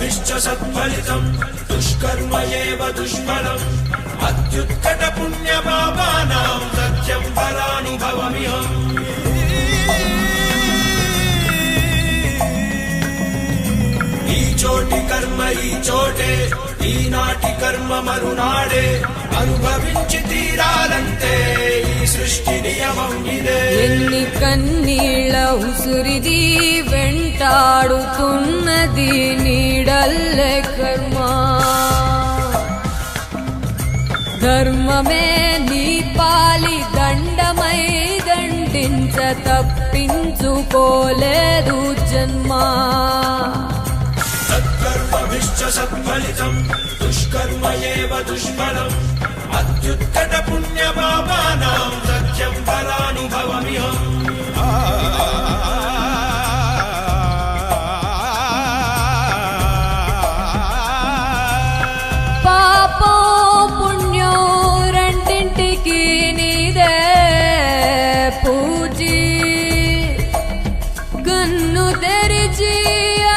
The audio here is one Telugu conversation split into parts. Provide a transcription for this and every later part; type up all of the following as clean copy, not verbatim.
సత్కర్మభిశ్చ సత్ఫలితం దుష్కర్మ ఏవ దుష్ఫలం అత్యుత్కట పుణ్య పాపానాం సత్యం ఫలానుభవమిహం. ఈ చోటి కర్మ ఈ చోటే, ఈనాటి కర్మ మరునాడే, అనుభవించి తీరాలంటే ఈ సృష్టి నియమం ఇదే. ఎన్ని కన్నీళ్ళ ఉసురిది వెంటాడుతున్నది నీడల్లే కర్మ. ధర్మమే నీ పాలి దండమై దండించ తప్పించుకోలేదు జన్మ. సత్కర్మభిశ్చ సత్ఫలితం దుష్కర్మ ఏవ దుష్ఫలం అత్యుత్కట పుణ్య పాపానాం సత్యం ఫలానుభవమిహం. పాపం పుణ్యం రెండింటికి నీదే పూజీ. కన్ను తెరిచి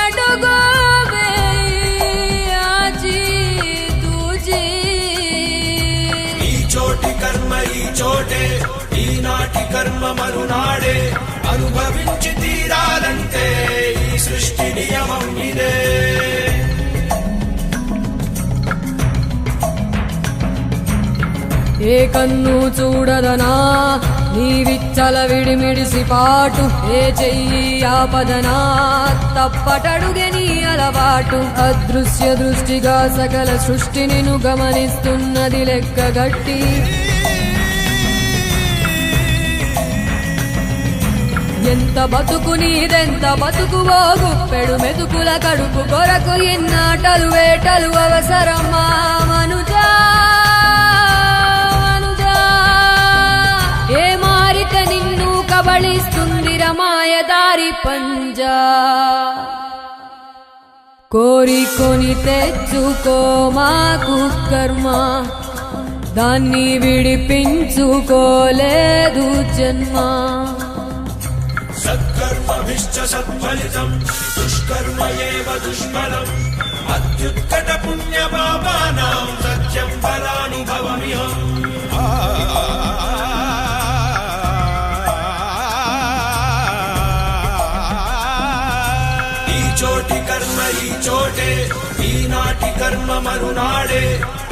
అడుగు కర్మ ఈ చోటే, ఈనాటి కర్మ మరునాడే, అనుభవించి తీరాలంటే ఈ సృష్టి నియమం ఇదే. ఏ కన్ను చూడదనా నీ విచ్చల విడిమిడిసి పాటు, ఏ చెయ్యి ఆపదనా తప్పటడుగే నీ అలవాటు. అదృశ్య దృష్టిగా సకల సృష్టిని గమనిస్తున్నది లెక్కగట్టి. ఎంత బతుకు నీదెంత బతుకువో, గుప్పెడు మెతుకుల కడుపు కొరకు ఎన్నాటలు వేటలు అవసరమా మనుజా. ఏ మారిక నిన్ను కబళిస్తుంది రమాయదారి పంజా. కోరికొని తెచ్చుకో మాకు కర్మ, దాన్ని విడిపించుకోలేదు జన్మ. సత్కర్మభిశ్చ సత్ఫలితం దుష్కర్మ ఏవ దుష్ఫలం అత్యుత్కట పుణ్య పాపానాం సత్యం ఫలానుభవమిహం. ఈ చోటి కర్మ ఈ చోటే, ఈనాటి కర్మ మరునాడే,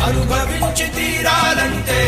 అనుభవించి తీరాలంటే